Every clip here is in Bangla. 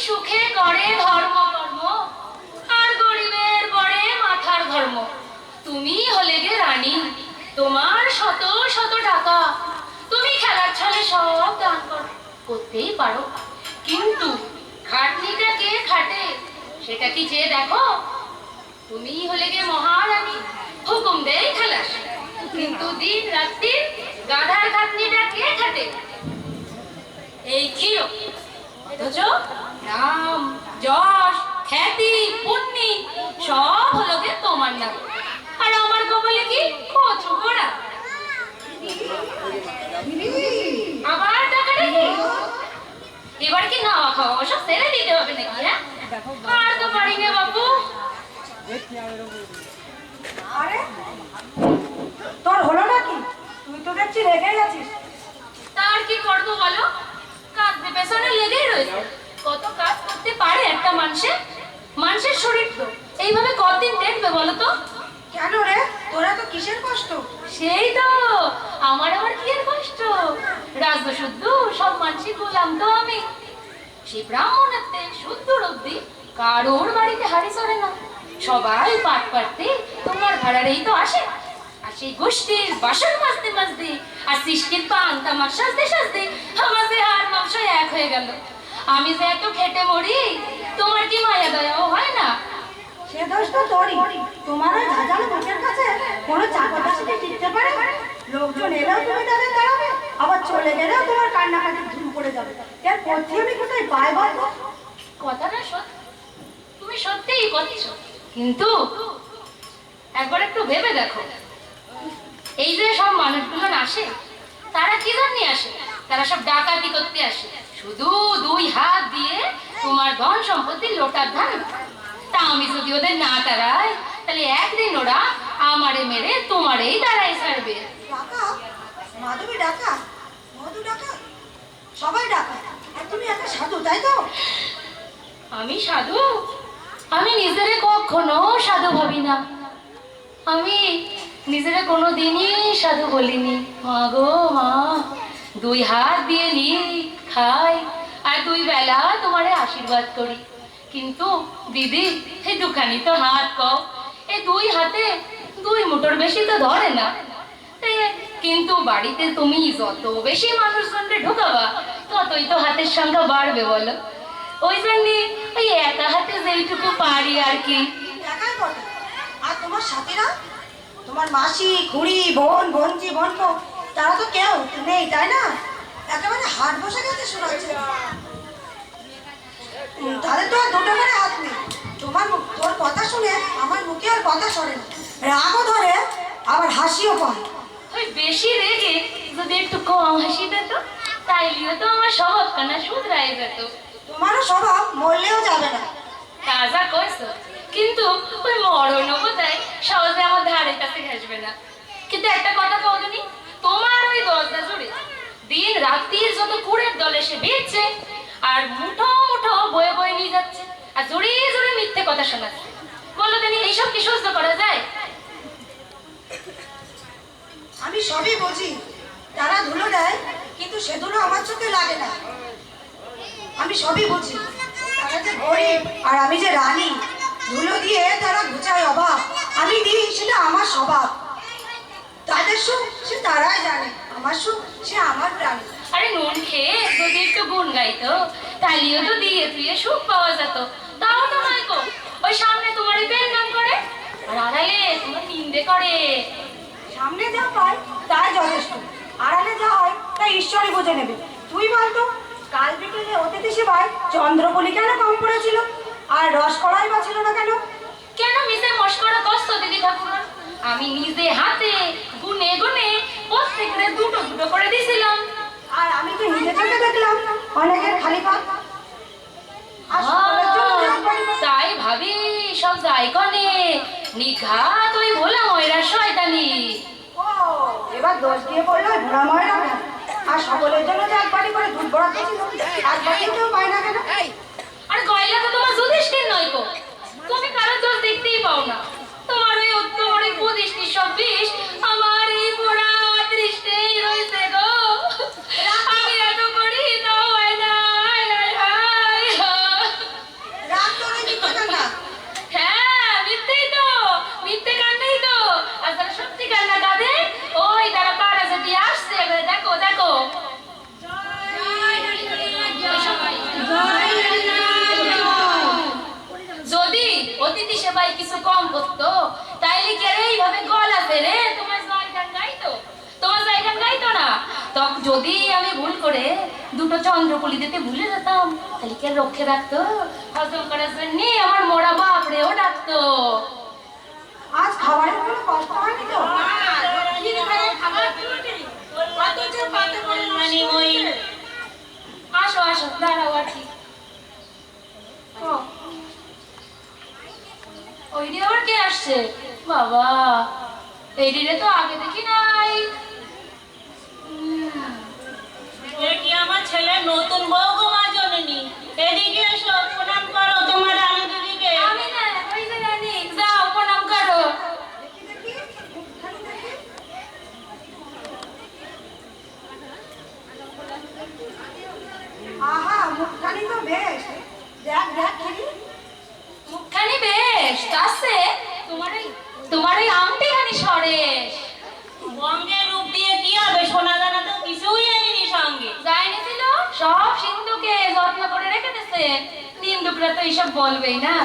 সুখে করে ধর্ম কর্ম, আর গরিবের বড়ে মাথার ধর্ম। তুমি হলে গে রানী, তোমার শত শত টাকা, তুমি খেলার ছলে সব দান করতেই পারো, কিন্তু খাটনিটা কে খাটে সেটা কি চেয়ে দেখো? তুমি হলে গে মহারানী, হুকুম দেই খালাস, কিন্তু দিন রাত্রি গাধার খাটনিটা কে খাটে? এই ক্ষীর নাম যশ খ্যাতি পুণ্যি সব হলো গে তোমার নাম, আর আমার কপালে কি কচু ঘোড়া। আবার টাকা রেখে এবার কি নাওয়া খাওয়া ওসব ছেড়ে দিতে হবে নাকি? হ্যাঁ, আর তো পারি না বাবু। আরে তোর হলো নাকি? তুই তো দেখছি রেগে গেছিস। তার কি করবো বলো, কাঁদতে পেছনে লেগেই রয়েছে। কত কাজ করতে পারে একটা মানুষের শরীর তো এইভাবে কতদিন দেখবে বলো তো? কেন রে, তোরা তো কিসের কষ্ট? সেই তো আমার আবার কি এর কষ্ট, রাজা শুদ্ধ সব মানুষই গোলাম তো আমি। সেই ব্রাহ্মণত্বে শুদ্ধ অব্দি কারোর বাড়িতে হাড়ি চড়ে না, সবাই পাট পাড়তে তোমার ভাড়ারেই তো আসে। আর সেই গোষ্ঠীর বাসন মাজতে মাজতে আর সৃষ্টির পান তামাক সাজতে সাজতে আমার যে হাড় মাংস এক হয়ে গেল। আমি যে এত খেটে মরি, তোমার কি মায়া দয়াও হয় না? সে দোষ তো তোরই। তোমার ওই ঝাঁঝালো মুখের কাছে কোনো চাকরদাসীকে টিকতে পারে? লোকজন এলেও তুমি তাদের দাঁড়াবে, আবার চলে গেলেও তোমার কান্নাকাটি ধুম পড়ে যাবে। এর পথে আমি কোথায় পাই বলবো? কথাটা সত্যি, তুমি সত্যিই করছো, কিন্তু একবার একটু ভেবে দেখো, এই যে সব মানুষগুলো আসে তারা কি জন্য আসে? তারা সব ডাকাতি করতে আসে, শুধু দুই হাত দিয়ে তোমার ধন সম্পত্তি লোটার ধান। তা আমি যদি ওদের না তাড়াই, তাহলে একদিন ওরা আমারে মেরে তোমারেই দাঁড়াই ছাড়বে। ডাকা মাধবী, ডাকা মধু, ডাকা সবাই ডাকা, আর তুমি একটা সাধু, তাই তো? আমি সাধু? আমি নিজেরে কখনো সাধু ভাবি না, আমি নিজেরে কোনোদিনই সাধু বলিনি। মা গো মা, দুই হাত দিয়ে নি খাই আর দুই বেলা তোমারে আশীর্বাদ করি, কিন্তু দিদি এই দোকানি তো হাত কও, এই দুই হাতে দুই মুঠোর বেশি তো ধরে না। কিন্তু বাড়িতে তুমি যত বেশি মানুষজনকে ঢোকাবা, ততই তো হাতের সংখ্যা বাড়বে বলো। ওই জন্যে ওই একা হাতে যেইটুকু পারি আর কি। একাই বটে, আর তোমার সাথীরা, তোমার মাসি খুড়ি বোন বোনজি বোনপো, তারা তো কেউ নেই, তাই না? একেবারে হাট বসে গেছে শোনাচ্ছে। তাদের তো আর দুটো করে হাত নেই। তোর কথা শুনে আমার মুখে আর কথা সরে না, রাগও ধরে আবার হাসিও পায়। ওই বেশি রেগে যদি একটু কম হাসি পেত, তাইলেও তো আমার স্বভাবখানা শুধরাই যেত। তোমারও স্বভাব মরলেও যাবে না। তাজা কইছো, কিন্তু ওই মরণ বোধহয় সহজে আমার ধারে কাছে ঘেসবে না। কিন্তু একটা কথা কওনি, তোমার ওই দরজা জুড়ে দিন রাত্রির যত কুড়ের দল এসে বেচছে, আর মুঠো মুঠো বয়ে বয়ে নিয়ে যাচ্ছে, আর জুড়ে জুড়ে মিথ্যে কথা শোনাচ্ছে, বলো জানি এইসব কি সহ্য করা যায়? আমি সবই বুঝি, তারা ধুলো দেয়, কিন্তু সে ধুলো আমার চোখে লাগে না। আমি সবই বুঝি, তারা যে গরিব আর আমি যে রানী, ধুলো দিয়ে তারা ঘুচায় অভাব, আমি দিই সেটা আমার স্বভাব। তাদের সুখ সে তারাই জানে, আমার সুখ সে আমার প্রাণী। আরে নুন খেয়ে যদি একটু গুণ গাইতো, তাহলেও তো দিয়ে তুইয়ে সুখ পাওয়া যেত। তাও তো নয় গো, ওই সামনে তোমার পেন নাম করে আর আড়ালে তোমার নিন্দে করে। সামনে যা পায় তাই যথেষ্ট, আড়ালে যা হয় তাই ঈশ্বরই বুঝে নেবে। তুই বলতো, কাল বিকেলে অতিথি সেবায় চন্দ্রকলি কেন কম পড়েছিল, আর রসকলাই বা ছিল না কেন? কেন মিশে মস্করা কষ্ট দিদি ঠাকুর? আমি নিজে হাতে গুনে গুনে প্রত্যেকরে দুটো দুটো করে দিছিলাম। আর আমি তো নিজে চোখে দেখলাম অনেকের খালি পাত। আর সকলের জন্য দেওয়া পারি না। তাই ভাবি সব যাই কনে নিঘাত ওই ভোলা ময়রা শয়তানি। ও, এবার দোষ দিয়ে বললো ওই ভোলা ময়রা। আর সকলের জন্য যে একবারই করে দুধ বরাদ্দ ছিল, একবারই কেউ পায় না কেন? আর গয়লা তো তোমার যুধিষ্ঠির নয় গো, তুমি কারো দোষ দেখতেই পাও না। তোমার ওই উত্তর ওই প্রতিষ্ঠি সব বিষ আমার এই পোড়া দৃষ্টেই রয়েছে গো। আমি এত করি তাও হয় না। করতো তাইলে কি আর এইভাবে গলাতে রে তোমার জয়গান গাইতো? তোমার জয়গান গাইতো না? তখন যদি আমি ভুল করে দুটো চন্দ্রকলি দিতে ভুলে যেতাম তাহলে কি আর রক্ষে রাখতো? হজম করার জন্য আমার মোড়া বাপরেও ডাকতো। আজ খাবারের কোনো কষ্ট হয়নি তো? লক্ষ্মীর ঘরে খাবার জুটে কত যে পাতে পড়ে মানে ওই আসো আসো দাঁড়াও আছি। ওই রে আবার কে আসছে? বাবা এই রে তো আগে দেখি নাই। এ কি আমার ছেলে নতুন বউ গো মা জননী, এদিকে এসো প্রণাম করো তোমার রানী দিদিকে। আমি না ওই যে রানী, যাও প্রণাম করো। আহা মুখখানি তো বেশ, দেখ দেখ খেলি। মুখখানি বেশ তাছে তোমার ওই আমটিখানি সরেশ। অঙ্গের রূপ দিয়ে কি হবে, সোনা দানা তো কিছুই আনিনি সঙ্গে। যায়নি ছিল সব সিন্ধুকে যত্ন করে রেখে দিছে। নিন্দুকরা তো এইসব বলবেই না।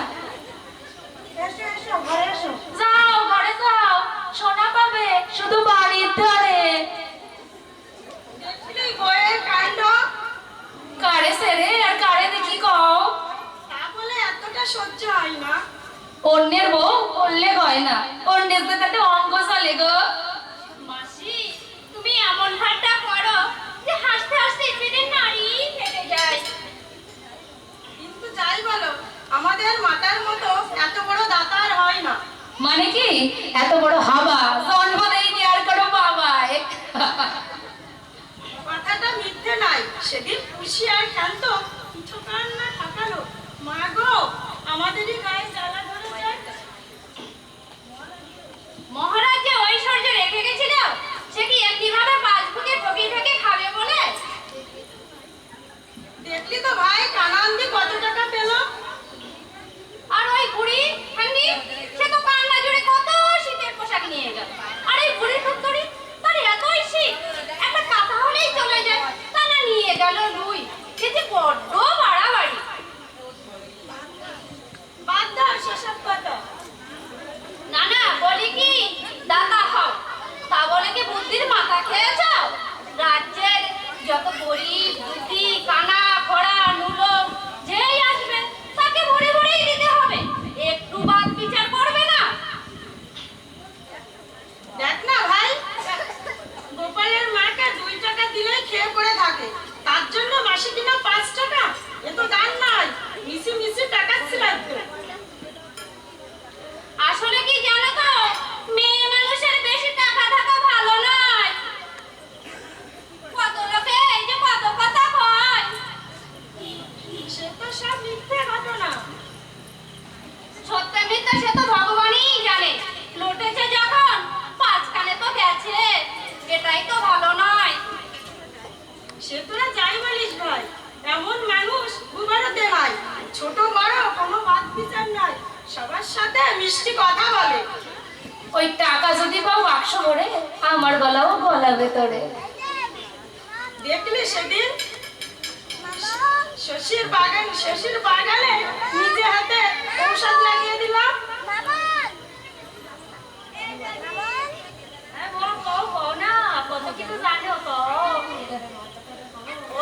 এসো এসো ঘরে এসো। যাও ঘরে যাও, সোনা পাবে শুধু বাড়ির ধারে। দেখলি বইয়ের কাণ্ড, কারে সেরে আর কারে দেখি কও। তা বলে এতটা সহ্য হয় না। অন্যের বউ বললে হয় না, অন্যের যে তাতে অঙ্গ চলে গো। মাসি তুমি এমন ঠাট্টা করো যে হাসতে হাসতে পেটের নাড়ি ফেটে যায়। কিন্তু যাই বলো, আমাদের মাতার মতো এত বড় দাতার হয় না। মানে কি এত বড় হাবা জন্ম দেয়নি আর কোনো বাবাই। কথাটা মিথ্যে নাই। সেদিন খুশি আর শান্ত কিছু কান্না ঠাকালো। মা গো, আমাদেরই গায়ে জ্বালা ধরে যায়। মহারাজ যে ঐশ্বর্য রেখে গেছিল সে কি এমনিভাবে পাঁচ ভুগে ঠকি ঠকি খাবে বলে? দেখলি তো ভাই, কানান্দি কত টাকা পেল। আর ওই বুড়ি ঠান্ডি সে তো কান্না জুড়ে কত শীতের পোশাক নিয়ে গেল। আর এই বুড়ির পুত্তরি তার এতই শীত, একটা কাঁথা হলেই চলে যায়, তা না নিয়ে গেল লুই। এতে বড্ড বাড়াবাড়ি। বাদ দাও সেসব কথা। না না বলি কি, দাতা হও তা বলে কি বুদ্ধির মাথা খেয়েছ? রাজ্যের যত গরিব দুঃখী কানা খোড়া নুলো যেই আসবে তাকে ভরে ভরেই দিতে হবে, একটু বাদ বিচার করবে না। দেখ না ভাই, গোপালের মাকে 2 টাকা দিলেই খেয়ে পড়ে থাকে, তার জন্য মাসে কিনা 5 টাকা। এ তো দান নয়, মিশি মিশি টাকা ছিলাদ্দ। আসলে কি জানো তো, মেয়ে মানুষের বেশি টাকা থাকা ভালো নয়। কত লোকে এই যে কত কথা কয়। সে তো সব মিথ্যে ঘটনা। সত্য মিথ্যা সে তো ভগবানই জানে। লুটেছে যখন 5 কানে তো গেছে, এটাই তো ভালো নয়। সে তোরা যাই বলিস ভাই, এমন মানুষ গুবারতে নাই। ছোট বড় কোনো বাদ বিচার নাই, সবার সাথে মিষ্টি কথা বলে। ওই টাকা যদি পাও বাক্স ভরে, আমার গলাও গলা ভেতরে। দেখলি সেদিন শশীর বাগানে নিজে হাতে ঔষধ লাগিয়ে দিলাম। হ্যাঁ কও না, কত কিছু জানো কও।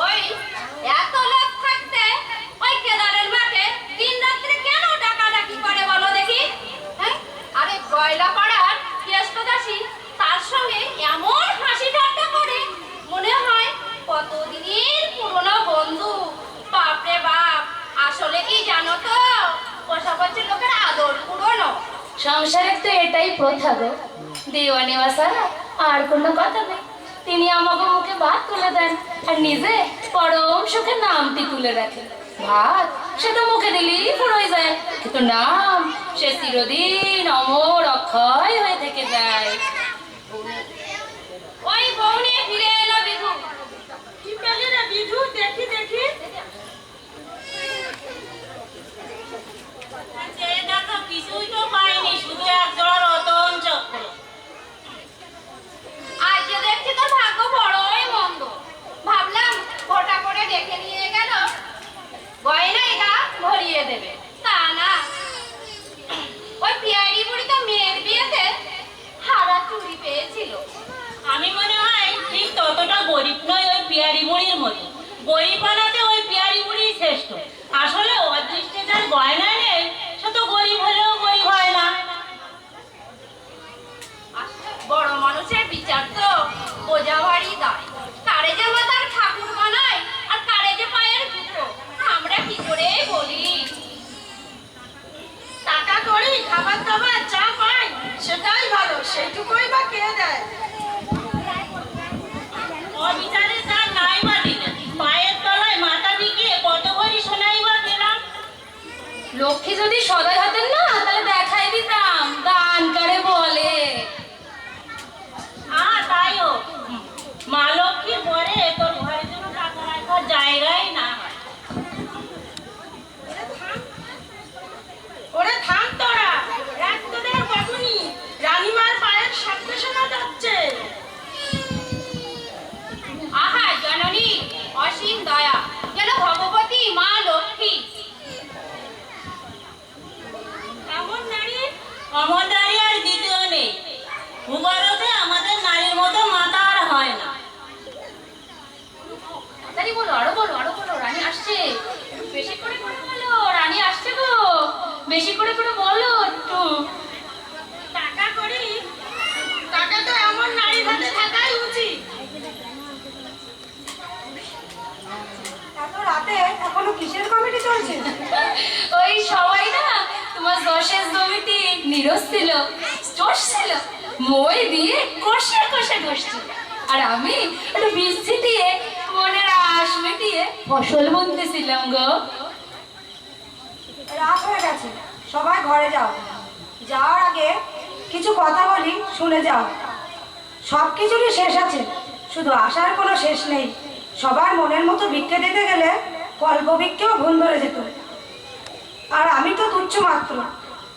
ওই এত লোক থাকতে ওই কেদারের মাঠে দিন রাত্রি কেন ডাকাডাকি করে বলো দেখি? হ্যাঁ, আরে গয়লা পাড়ার কেষ্টদাসী তার সঙ্গে এমন হাসি ঠাট্টা করে, মনে হয় কতদিনের পুরনো বন্ধু। বাপরে বাপ, আসলে কি জানো তো, ওসব হচ্ছে লোকের আদর পুরনো। সংসারের তো এটাই প্রথা গো, দেওয়া নেওয়া ছাড়া আর কোনো কথা নেই। তিনি আমাকে মুখে ভাত তুলে দেন আর নিজে পরম সুখে নামটি তুলে রাখেন। ভাত সে তো মুখে দিলেই ফুরোয় যায়, কিন্তু নাম সে চিরদিন অমর অক্ষয় হয়ে থেকে যায়। ওই বউ নিয়ে ফিরে এলো বিধু। কি পেলি রে বিধু? দেখি দেখি। দেখো কিছুই তো পাইনি, শুধু এক জোড়া রতন চক্র। আজ যে দেখছি তোর ভাগ্য বড়ই মন্দ। ভাবলাম গোটা করে ডেকে নিয়ে গেল গয়না এটা ভরিয়ে দেবে, তা না ওই পিয়ারি বুড়ি গরিব নয় ওই পিয়ারি মুড়ির মতো। গরিব বানাতে ওই পিয়ারি মুড়ি শ্রেষ্ঠ। আসলে অদৃষ্টে যার গয়না নেই সে তো গরিব হলেও গরিব হয় না। বড় মানুষের বিচার তো বোঝা ভারী দায়। কারে যে মাথার ঠাকুর বানায় আর কারে যে পায়ের জুতো, আমরা কি করে বলি? টাকা করি খাবার দাবার যা পাই সেটাই ভালো, সেইটুকুই বা কে দেয়? অবিচারে তার নাই বা দিলেন, পায়ের তলায় মাথা বিকিয়ে কত ভরি সোনাই বা দিলাম। লক্ষ্মী যদি সদয় হতেন না তাহলে দেখাই দিতাম দান কারে বলে। তাইও মা লক্ষ্মীর পরে তোর ঘরের জন্য টাকা রাখার জায়গাই না হয়। ওরে থাম তোরা, এক তোদের বাবুনি রানীমার পায়ের শব্দ শোনা যাচ্ছে। আহা জননী অসীম দয়া, যেন ভগবতী মা লক্ষ্মী। এমন নারী অমন নারী আর দ্বিতীয় নেই। ভূভারতে আমাদের নারীর মতো মাথা আর হয় না। তাড়াতাড়ি বলো, আরো বলো, আরো বলো, রানী আসছে। বেশি করে করে বলো, রানী আসছে গো। বেশি করে করে বলো একটু। টাকা করি, টাকা তো এমন নারীর হাতে থাকাই উচিত। এত রাতে এখনো কিসের কমিটি চলছে? ওই সবাই না তোমার দশের জমিতে নিরস ছিল, চোষ ছিল, মই দিয়ে কষে কষে ঘষছিল। আর আমি একটু বৃষ্টি দিয়ে মনের আশ মিটিয়ে ফসল বুনতেছিলাম গো। রাত হয়ে গেছে, সবাই ঘরে যাও। যাওয়ার আগে কিছু কথা বলি, শুনে যাও। সব কিছুরই শেষ আছে, শুধু আশার কোনো শেষ নেই। সবার মনের মতো ভিক্ষে দিতে গেলে কল্প ভিক্ষেও ভুল ধরে যেত। আর আমি তো তুচ্ছ মাত্র,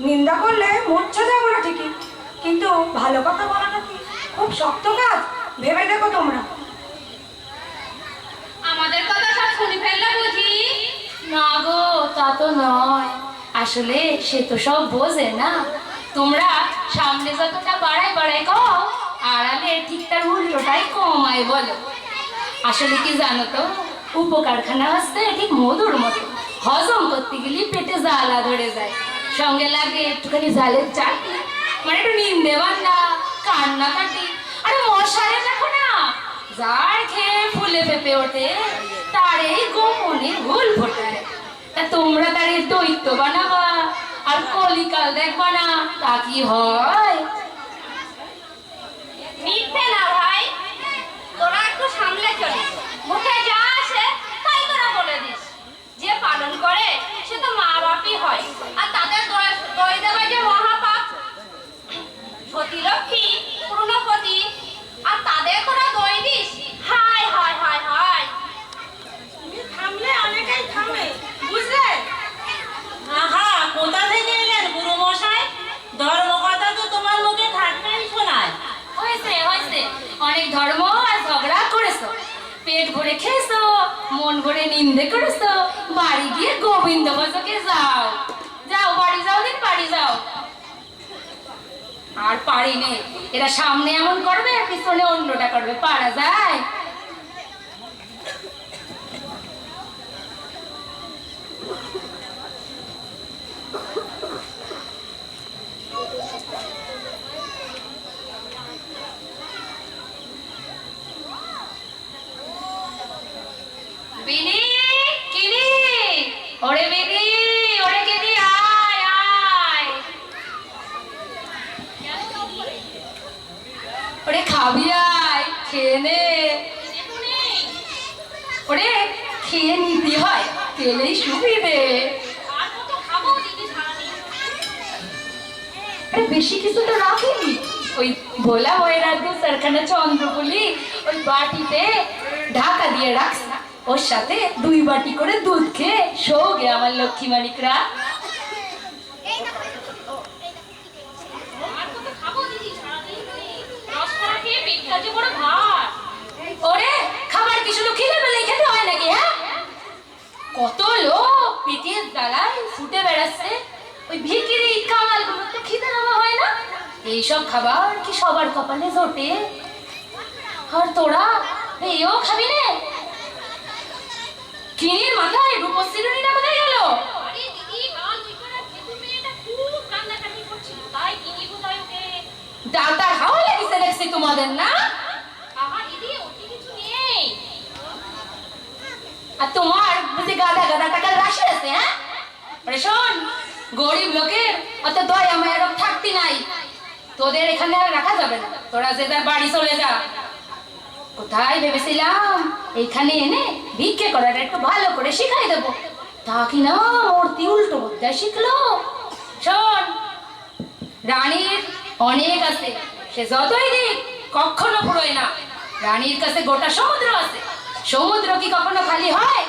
নিন্দা করলে মূর্ছা যাবো না ঠিকই, কিন্তু ভালো কথা বলাটা কি খুব শক্ত কাজ? ভেবে দেখো তোমরা। আমাদের কথা সব শুনে ফেললে বুঝি? না গো, তা তো নয়। আসলে সে তো সব বোঝে না। তোমরা সামনে যতটা বাড়াই বাড়াই কও, আড়ালে ঠিক তার উল্টোটাই কমায় বলো। আসলে কি জানো তো, উপকারখানা হচ্ছে ঠিক মধুর মতো। হজম করতে গেলে পেটে জ্বালা ধরে যায়, সঙ্গে লাগে একটুখানি জালের চাটনি, মানে একটু নিন্দে বান্না, কান্নাকাটি। আরে মশারে দেখো না, যার খেয়ে ফুলে পেঁপে ওঠে তার এই গোপনে ভুল ফোটায়। তা তোমরা তার এই দৈত্য বানাবা আর কলিকাল দেখবা না, তা কি হয়? মিথ্যে না ভাই, তোরা একটু সামলে চলিস। মুখে যা আসে তাই তোরা বলে দিস। যে পালন করে সে তো মা বাপই হয়, আর তাদের দই দেওয়া যে মহাপাপ। সতী লক্ষ্মী পূর্ণপতি, আর তাদের তোরা দই দিস। হায় হায় হায় হায়। তুমি থামলে অনেকেই থামে, বুঝলে? আহা, কোথা থেকে এলেন গুরু মশাই? ধর্মকথা তো তোমার মুখে ঠাট্টাই শোনায়। হয়েছে হয়েছে, অনেক ধর্ম আর ঝগড়া করেছো, পেট ভরে খেয়েছো, মন ভরে নিন্দে করেছো। বাড়ি গিয়ে গোবিন্দ ভজকে যাও। যাও বাড়ি যাও, দিন বাড়ি যাও। আর পারি নে, এরা সামনে এমন করবে পিছনে অন্যটা করবে, পারা যায়? বিনি, কিনি, ওরে বিনি, ওরে কিনি, আয় আয়। ওরে খাবি আয়, খেয়ে নে। ওরে খেয়ে নিতে হয়, খেলেই সুবিধে। আর কত খাবো দিদি সারাদিন? আরে বেশি কিছু তো রাখিনি, ওই ভোলা হয়ে রাখবো সরখানা চন্দ্রপুলি ওই বাটিতে ঢাকা দিয়ে রাখছি। ওর সাথে 2 বাটি করে দুধ খেয়ে শোগে আমার লক্ষ্মী মানিকরা। আর কত খাবো দিদি সারাদিন? 10 টাকা খেয়ে পেটটা যে বড় ভার। ওরে খাবার কি শুধু খিদে পেলে খেতে হয় নাকি? হ্যাঁ, কত লোক পেটের জ্বালায় ছুটে বেড়াচ্ছে, ওই ভিখিরি কামালগুলো তো খিদে নেওয়া হয় না। এইসব খাবার কি সবার কপালে জোটে? আর তোরা এইও খাবি নে? কিনির মাথায় রূপশ্রীটা কোথায় গেল? আরে দিদি, কাল ওই পাড়ার ভেতু মেয়েটা খুব কান্নাকাটি করছিল, তাই কিনি বোধহয় ওকে। ডাক্তার হাওয়া লেগেছে দেখছি তোমাদের না? আহা দিদি, ওটি কিছু নেই। আর তোমার বুঝি গাদা গাদা টাকার রাশি আছে? হ্যাঁ, আরে শোন, গরিব লোকের অত দয়া মায়ের থাকতি নাই। তোদের এখানে আর রাখা যাবে না, তোরা যে যার বাড়ি চলে যা। কোথায় ভেবেছিলাম এইখানে এনে ভিক্ষে করাটা একটু ভালো করে শিখাই দেবো, তা কি না মূর্তি উল্টো বুদ্ধা শিখলো। শোন, রানীর অনেক আছে, সে যতই দিক কখনো ফুরোয় না। রানীর কাছে গোটা সমুদ্র আছে, সমুদ্র কি কখনো খালি হয়?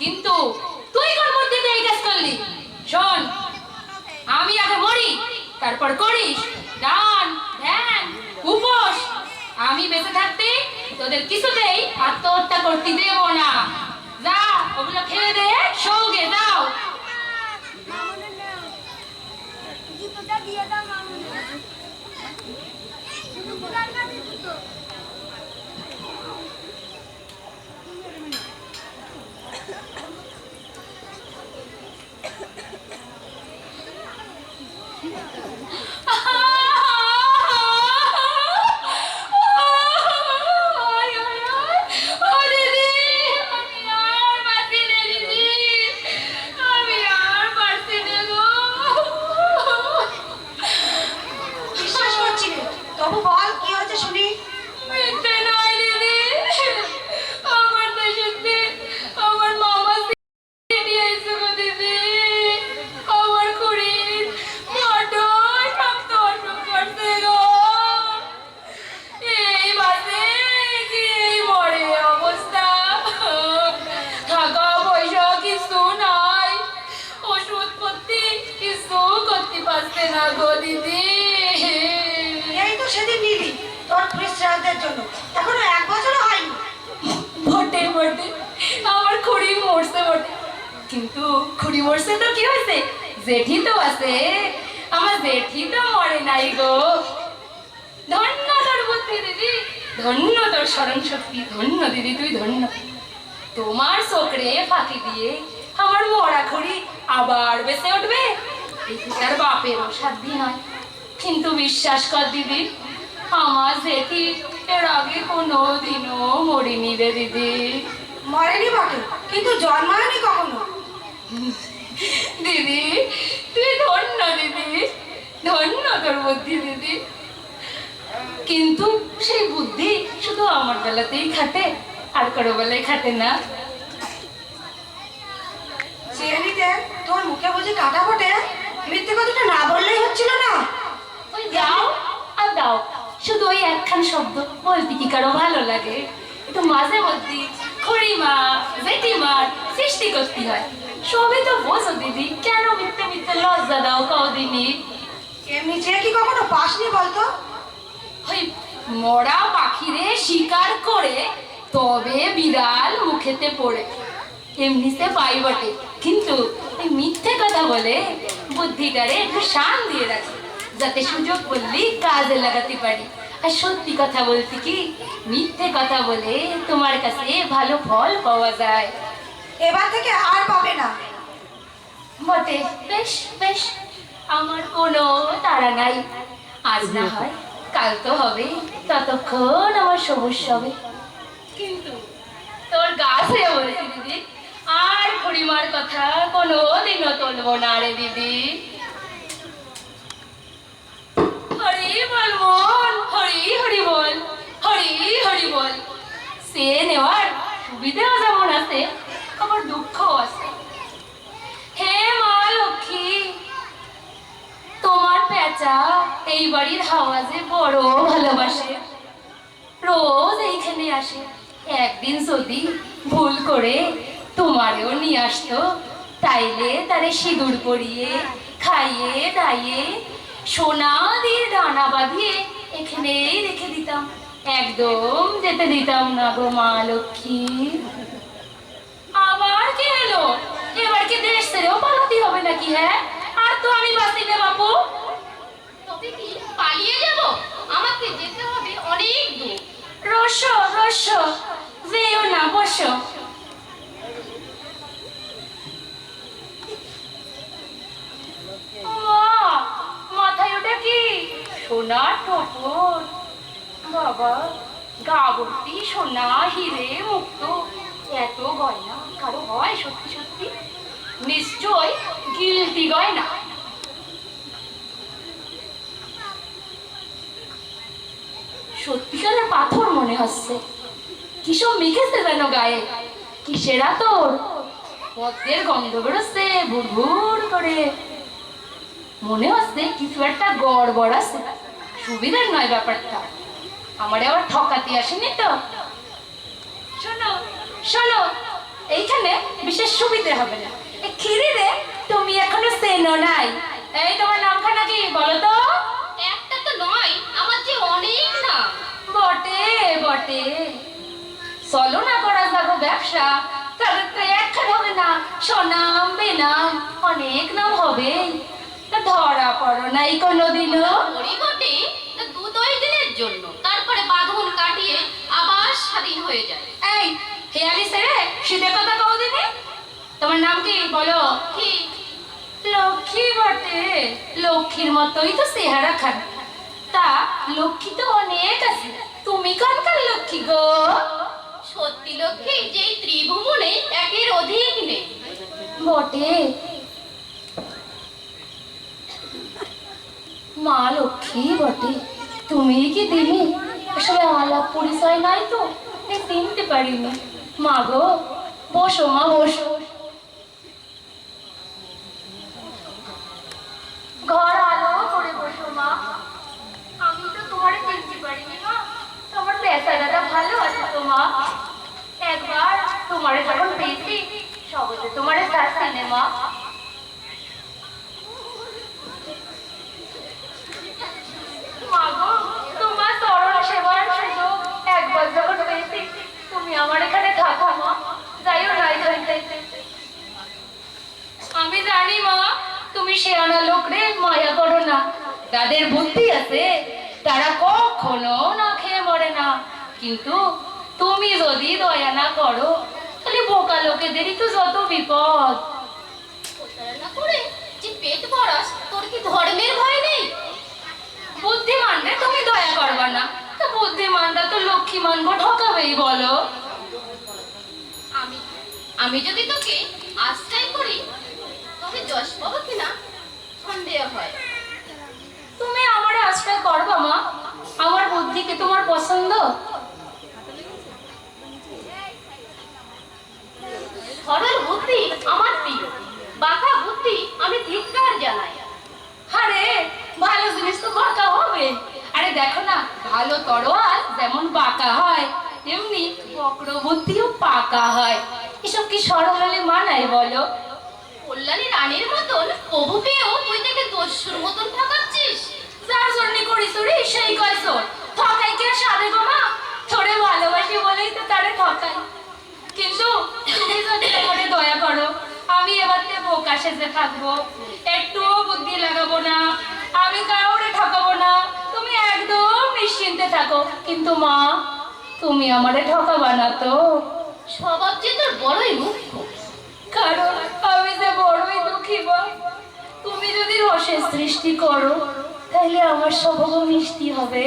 কিন্তু তুই কোন বুদ্ধিতে এই কাজ করলি? শোন, আমি আগে মরি, তারপর করিস দান ধ্যান উপোস। আমি বেঁচে থাকতে তোদের কিছুতেই আত্মহত্যা করতে দেব না। যা, ওগুলো খেয়ে দে, সৌগে যাও। বিশ্বাস করছি রে, তবু বল কি হয়েছে শুনি। মিথ্যে নয় দিদি, আমার দেশেতে আমার মামা চিঠি আইছে গো দিদি। আমার খুড়ির বড় শক্ত অসুখ করছে গো। এই বাসে কি এই মরে অবস্থা, টাকা পয়সা কিছু নাই, ওষুধ পত্তি কিছু করতে পারছে না গো দিদি। এই তো সেদিন নিলি তোর পরিশ্রান্তের জন্য, এখনো 1 বছরও হয়নি। বটে বটে, আমার খুড়ি মরছে বটে, কিন্তু খুড়ি মরছে তো কি হয়েছে, জেঠি তো আছে, আমার জেঠি তো মরে নাই গো। ধন্য তোর বুদ্ধি দিদি, ধন্য তোর স্মরণ শক্তি, ধন্য দিদি তুই ধন্য। তোমার চোখরে ফাঁকি দিয়ে আমার মরা খুড়ি আবার বেঁচে উঠবে, এই তার বাপেরও সাধ্য নয়। কিন্তু বিশ্বাস কর দিদি, আমার জেঠি এর আগে কোনো দিনও মরিনি রে দিদি। মরেনি বটে, কিন্তু জন্মায়নি কখনো। দিদি তুই ধন্য দিদি, ধন্য তোর বুদ্ধি দিদি। কিন্তু সেই বুদ্ধি শুধু আমার বেলাতেই খাটে, আর কারো বেলায় খাটে না। চেহারিতে তোর মুখে বুঝি কাটা ফোটে, মিথ্যে কথাটা না বললেই হচ্ছিল না। ওই দাও আর দাও, শুধু ওই একখান শব্দ বলতে কি কারো ভালো লাগে? একটু মাঝে মধ্যে খুড়িমা জেঠিমার সৃষ্টি করতে হয়, সবই তো বোঝো দিদি, কেন মিথ্যে মিথ্যে লজ্জা দাও কদিনই? এমনি চেয়ে কি কখনো পাসনি বলতো? ওই মরা পাখিরে শিকার করে তবে বিড়াল মুখেতে পড়ে, এমনিতে পাই বটে, কিন্তু এই মিথ্যে কথা বলে বুদ্ধিটারে একটু শান দিয়ে রাখে, যাতে সুযোগ করলে কাজে লাগাতে পারি। আর সত্যি কথা বলতে কি, মিথ্যে কথা বলে তোমার কাছে ভালো ফল পাওয়া যায়। এবার থেকে আর পাবে না। বটে, বেশ বেশ, আমার কোনো তাড়া নাই, আজ না হয় কাল তো হবে, ততক্ষণ আমার সবুজ হবে। কিন্তু তোর গাছে বলছি দিদি, আর খুড়িমার কথা কোনো দিনও তুলবো না রে দিদি। হরি বল মন, হরি হরি বল, হরি হরি বল। সে নেওয়ার সুবিধাও যেমন আছে, আবার দুঃখও আছে। হে মা লক্ষ্মী, তোমার পেঁচা এই বাড়ির হাওয়া যে বড় ভালোবাসে, রোজ এইখানে আসে। একদিন যদি ভুল করে তোমারেও নিয়ে আসতো, তাইলে তারে সিঁদুর পরিয়ে খাইয়ে দাইয়ে সোনা দিয়ে ডানা বাঁধিয়ে এখানেই রেখে দিতাম, একদম যেতে দিতাম না গো মা লক্ষ্মী। আবার কি হলো, এবার কি দেশ ছেড়েও পালাতে হবে নাকি? হ্যাঁ, আর তো আমি বাঁচি না বাপু। তবে কি পালিয়ে যাব? আমাকে যেতে হবে অনেক দূর। রস্য রস্য যেও না, বসো। মা, মাথায় ওটা কি? সোনার টোপর। বাবা, গা ভর্তি সোনা, হিরে, মুক্ত, এত গয়না কারো হয় সত্যি সত্যি? নিশ্চয় গিলতি গয়না। সত্যিকারের পাথর মনে হচ্ছে। কিসব মেখেছে যেন গায়ে। কিসেরা তোর? পদ্মের গন্ধ বেরোচ্ছে ভুর ভুর করে। মনে হচ্ছে কিছু একটা গড়বড় আছে। সুবিধার নয় ব্যাপারটা। আমারে আবার ঠকাতে আসেনি তো? শোনো শোনো, এইখানে বিশেষ সুবিধে হবে না। খিরি রে, তুমি এখনো চেনো নাই। এই তোমার নামখানা কি বলো তো? একটা তো নয়, আমার যে অনেক নাম। বটে বটে, চলো না করা যাবো ব্যবসা। তাহলে তো একখান হবে না, সনাম বেনাম অনেক নাম হবে। তা ধরা পড়ো নাই কোনোদিনও? ওরই বটে, তা 2-2 দিনের জন্য, তারপরে বাঁধন কাটিয়ে আবার স্বাধীন হয়ে যায়। এই হেয়ালি ছেড়ে শীতের কথা কও দিনে। তোমার নাম কি বলো? কি? লক্ষ্মী বটে। লক্ষ্মীর মতোই তো চেহারা খান। তা লক্ষ্মী তো অনেক আছে, তুমি কোনকার লক্ষ্মী গো? সত্যি লক্ষ্মী যেই ত্রিভুবনে একের অধিক নেই। বটে। মা লক্ষ্মী বটে। তুমি কি দিনি? আসলে আলাপ পরিচয় নাই তো, তাই চিনতে পারিনি। মা গো, বসো মা, বসো। ঘর আলো করে বসো মা। আমি তো তোমারে চিনতে পারিনি মা। তোমার বেচারাটা ভালো আছে তো মা? একবার তোমারে যখন পেয়েছি সবতে তোমারে শাস্তি নে মা। মা গো, তোমার চরণ সেবার সুযোগ একবার যখন পেয়েছি, তুমি আমার এখানে থাকো মা, যাইও না এখান থেকে। আমি জানি মা, তুমি শেয়ানা লোক রে মায়া করো না। তাদের বুদ্ধি আছে, তারা কখনো না খেয়ে মরে না। কিন্তু তুমি যদি দয়া না করো, তাহলে বোকা লোকেদেরই তো যত বিপদ। প্রতারণা করে যে পেট ভরাস, তোর কি ধর্মের ভয় নেই? বুদ্ধিমানরে তুমি দয়া করবা না, তো বুদ্ধিমানরা তো লক্ষ্মী মানবো ঠকাবেই বলো। আমি আমি যদি তোকে আশ্রয় করি, তবে যশ পাবো কিনা সন্দেহ হয়। তুমি আমার আশ্রয় করবা মা? আমার বুদ্ধি কি তোমার পছন্দ? সরল বুদ্ধি আমার প্রিয়, বাঁকা বুদ্ধি আমি ধিক্কার জানাই। আরে ভালো জিনিস তো বাঁকা হবে। আরে দেখো না, ভালো তরোয়াল যেমন বাঁকা হয়, তেমনি বক্র বুদ্ধিও পাকা হয়। এসব কি সরল হলে মানায় বলো? কল্যাণী রানীর মতন প্রভু পেয়েও তুই দেখে দস্যুর মতন ঠকাচ্ছিস। যার জন্য করি চুরি সেই কয় চোর। ঠকাই কে সাধে গো মা? থোড়ে ভালোবাসি বলেই তো তারে ঠকাই। কিন্তু তুমি যদি আমারে দয়া করো, আমি এবার থেকে বোকা সেজে থাকবো, একটুও বুদ্ধি লাগাবো না, আমি কাউরে ঠকাবো না। তুমি একদম নিশ্চিন্তে থাকো। কিন্তু মা, তুমি আমারে ঠকাবা না তো? স্বভাব যে তোর বড়ই মুখ্য। কারণ আমি যে বড়ই দুঃখী মা। তুমি যদি রসের সৃষ্টি করো, তাহলে আমার স্বভাব মিষ্টি হবে।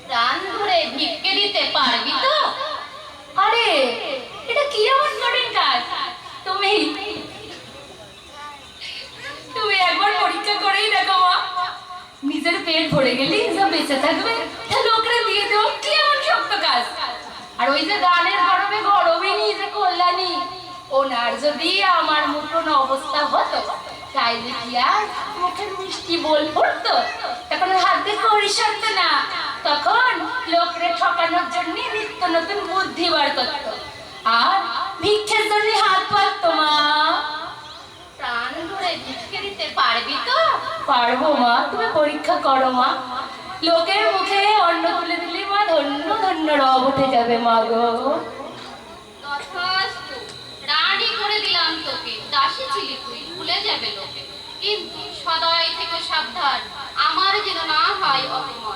প্রাণ ধরে ভিক্ষে দিতে পারবি তো? আরে এটা কি এমন কঠিন কাজ? তুমি তুমি একবার পরীক্ষা করেই দেখো মা। নিজের পেট ভরে গেলেই যা বেঁচে থাকবে, তা লোকরা দিয়ে দেবো, কি এমন শক্ত কাজ? আর ওই যে গানের গরমে গরমে যে কল্যাণী, ওনার যদি আমার মতন অবস্থা হতো, তাইলে কি আর মুখের মিষ্টি বল পড়তো? তখন হাত দিয়ে করি সরতো না। তখন লোকরে ঠকানোর জন্য নিত্য নতুন বুদ্ধি বার করতো, আর ভিক্ষের জন্য হাত পাততো মা। প্রাণ ধরে ভিক্ষে দিতে পারবি তো? পারবো মা, তুমি পরীক্ষা করো মা। লোকের মুখে অন্ন তুলে দিলে মা ধন্য ধন্য রব উঠে যাবে মা গো। তথাস্তু, রানী করে দিলাম তোকে, দাসী ছিলি তুই, ভুলে যাবে লোকে। কিন্তু সদয় থেকে সাবধান, আমার যেন না হয় অপমান।